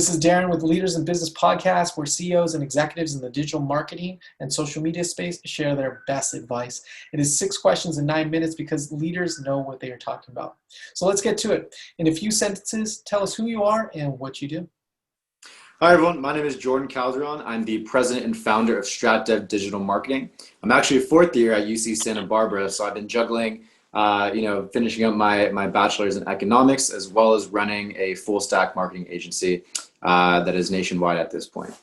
This is Darren with Leaders in Business Podcast, where CEOs and executives in the digital marketing and social media space share their best advice. It is 6 questions in 9 minutes because leaders know what they are talking about. So let's get to it. In a few sentences, tell us who you are and what you do. Hi everyone, my name is Jordan Calderon. I'm the president and founder of StratDev Digital Marketing. I'm actually a 4th year at UC Santa Barbara, so I've been juggling, finishing up my bachelor's in economics as well as running a full stack marketing agency that is nationwide at this point.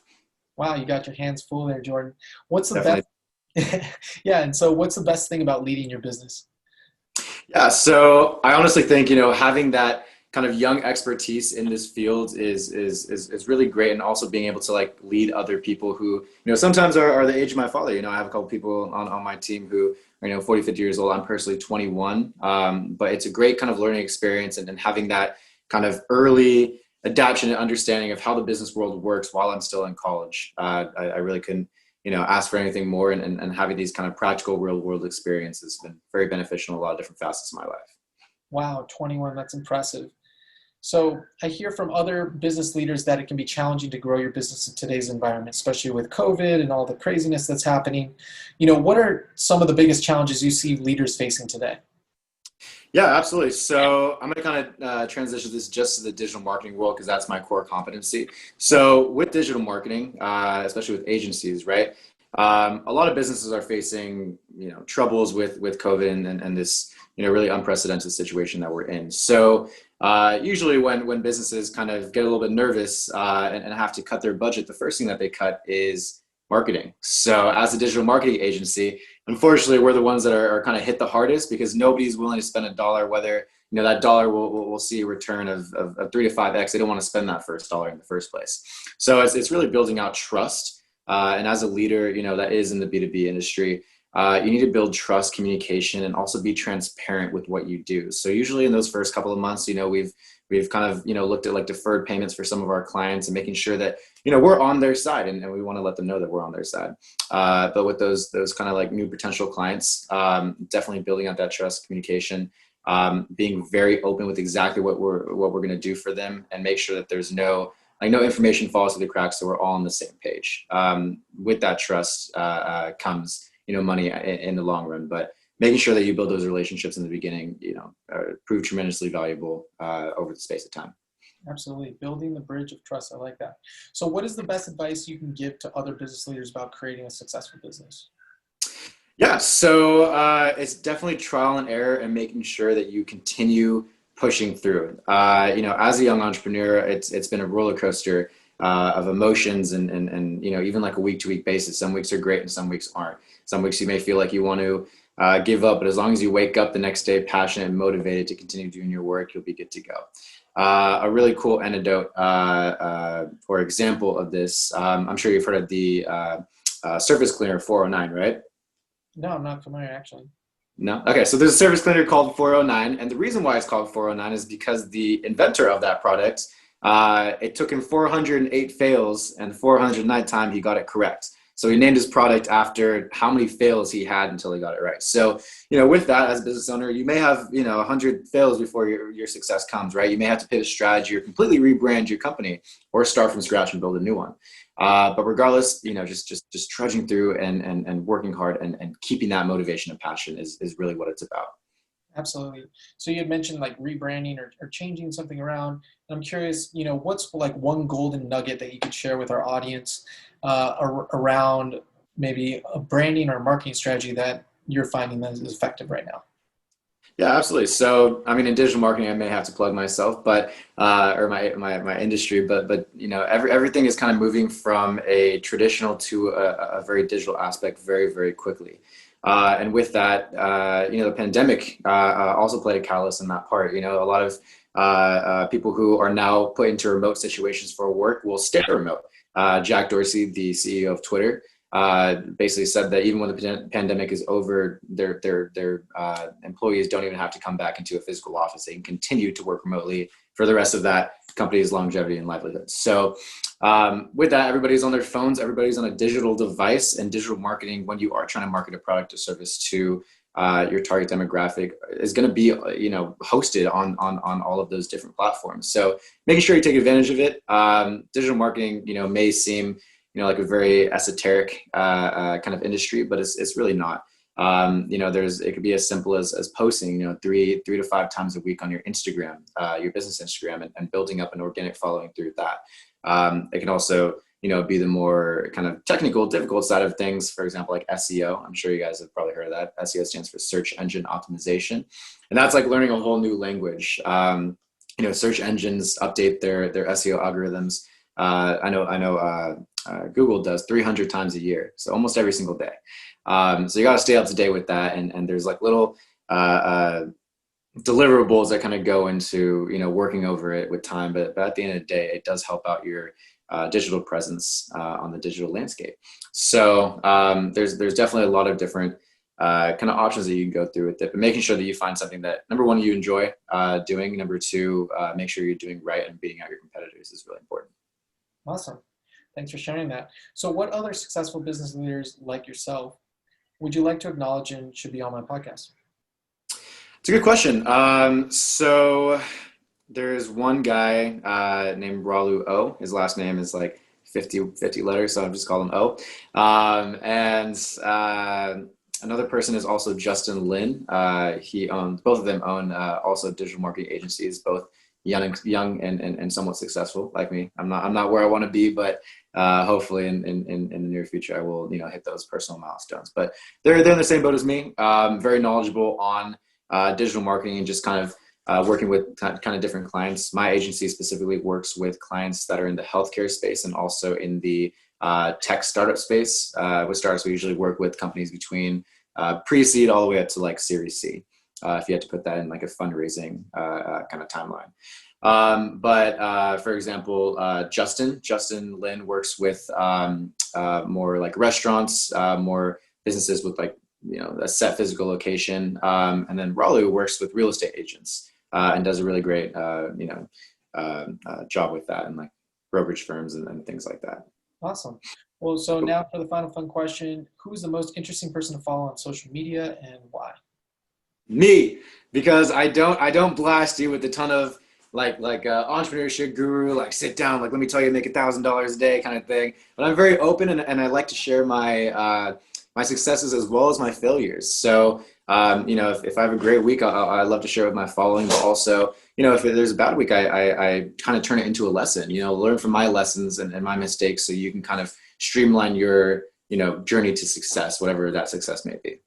Wow, you got your hands full there, Jordan. What's the Definitely. best? Yeah, and so what's the best thing about leading your business? Yeah, so I honestly think, having that kind of young expertise in this field is really great, and also being able to lead other people who sometimes are the age of my father. I have a couple people on my team who are 40, 50 years old. I'm personally 21, but it's a great kind of learning experience, and having that kind of early adaptation and understanding of how the business world works while I'm still in college. I really couldn't ask for anything more, and having these kind of practical real world experiences has been very beneficial in a lot of different facets of my life. Wow, 21, that's impressive. So I hear from other business leaders that it can be challenging to grow your business in today's environment, especially with COVID and all the craziness that's happening. What are some of the biggest challenges you see leaders facing today? Yeah, absolutely. So I'm going to kind of transition this just to the digital marketing world, because that's my core competency. So with digital marketing, especially with agencies, right? A lot of businesses are facing, troubles with COVID and this, really unprecedented situation that we're in. So usually when businesses kind of get a little bit nervous and have to cut their budget, the first thing that they cut is marketing. So as a digital marketing agency, unfortunately, we're the ones that are kind of hit the hardest, because nobody's willing to spend $1, whether that dollar will see a return of 3 to 5x. They don't want to spend that first dollar in the first place. So it's really building out trust. And as a leader, that is in the B2B industry, you need to build trust, communication, and also be transparent with what you do. So usually in those first couple of months, we've kind of, looked at deferred payments for some of our clients and making sure that, we're on their side, and we want to let them know that we're on their side. But with those kind of new potential clients, definitely building out that trust, communication, being very open with exactly what we're going to do for them, and make sure that there's no information falls through the cracks, so we're all on the same page. With that trust comes, money in the long run, but making sure that you build those relationships in the beginning, prove tremendously valuable over the space of time. Absolutely. Building the bridge of trust. I like that. So what is the best advice you can give to other business leaders about creating a successful business? Yeah, so it's definitely trial and error, and making sure that you continue pushing through. As a young entrepreneur, it's been a roller coaster of emotions, and even a week-to-week basis. Some weeks are great and some weeks aren't. Some weeks you may feel like you want to give up, but as long as you wake up the next day passionate and motivated to continue doing your work, you'll be good to go. A really cool anecdote or example of this, I'm sure you've heard of the surface cleaner 409, right? No, I'm not familiar, actually. No? Okay, so there's a surface cleaner called 409, and the reason why it's called 409 is because the inventor of that product, it took him 408 fails, and 409th time he got it correct. So he named his product after how many fails he had until he got it right. So, with that, as a business owner, you may have, 100 fails before your success comes, right? You may have to pivot strategy or completely rebrand your company, or start from scratch and build a new one. But regardless, just trudging through and working hard and keeping that motivation and passion is really what it's about. Absolutely. So you had mentioned rebranding or changing something around. And I'm curious, what's one golden nugget that you could share with our audience around maybe a branding or marketing strategy that you're finding that is effective right now? Yeah, absolutely. So, in digital marketing, I may have to plug myself, but or my industry, but everything is kind of moving from a traditional to a very digital aspect very, very quickly. And with that, the pandemic also played a catalyst in that part. A lot of people who are now put into remote situations for work will stay remote. Jack Dorsey, the CEO of Twitter, basically said that even when the pandemic is over, their employees don't even have to come back into a physical office. They can continue to work remotely for the rest of that company's longevity and livelihood. So with that, everybody's on their phones, everybody's on a digital device, and digital marketing, when you are trying to market a product or service to your target demographic is going to be, hosted on all of those different platforms. So making sure you take advantage of it. Digital marketing, may seem, like a very esoteric kind of industry, but it's really not. It could be as simple as posting, 3 to 5 times a week on your Instagram, your business Instagram, and building up an organic following through that. It can also, be the more kind of technical, difficult side of things. For example, like SEO. I'm sure you guys have probably heard of that. SEO stands for search engine optimization. And that's like learning a whole new language. Search engines update their SEO algorithms. I know Google does 300 times a year. So almost every single day. So you got to stay up to date with that. And there's like little deliverables that kind of go into, working over it with time. But at the end of the day, it does help out your digital presence on the digital landscape. So there's definitely a lot of different kind of options that you can go through with it, but making sure that you find something that, number one, you enjoy doing. Number two, make sure you're doing right and beating out your competitors is really important. Awesome. Thanks for sharing that. So what other successful business leaders like yourself would you like to acknowledge and should be on my podcast? It's a good question. So there's one guy named Ralu O. His last name is like 50 letters, so I'll just call him O. Another person is also Justin Lin. Both of them own also digital marketing agencies, both young and somewhat successful like me. I'm not where I want to be, but hopefully in the near future I will hit those personal milestones. But they're in the same boat as me. Very knowledgeable on digital marketing and just kind of working with kind of different clients. My agency specifically works with clients that are in the healthcare space and also in the tech startup space. With startups, we usually work with companies between pre-seed all the way up to like Series C, if you had to put that in like a fundraising kind of timeline. But for example, Justin Lin works with more like restaurants, more businesses with like, a set physical location. And then Ralu works with real estate agents and does a really great, job with that and like brokerage firms and things like that. Awesome. Well, so now for the final fun question, who is the most interesting person to follow on social media and why? Me, because I don't blast you with a ton of like entrepreneurship guru, like sit down, like let me tell you, make $1,000 a day kind of thing. But I'm very open and I like to share my my successes as well as my failures. So if I have a great week, I love to share with my following. But also, if there's a bad week, I kind of turn it into a lesson. Learn from my lessons and my mistakes, so you can kind of streamline your journey to success, whatever that success may be.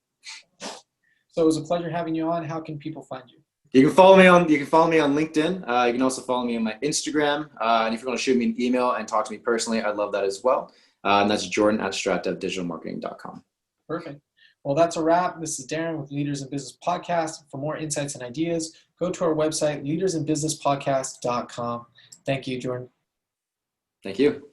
So it was a pleasure having you on. How can people find you? You can follow me on LinkedIn. You can also follow me on my Instagram. And if you're going to shoot me an email and talk to me personally, I'd love that as well. And that's Jordan@StratDevDigitalMarketing.com. Perfect. Well, that's a wrap. This is Darren with Leaders in Business Podcast. For more insights and ideas, go to our website, leadersinbusinesspodcast.com. Thank you, Jordan. Thank you.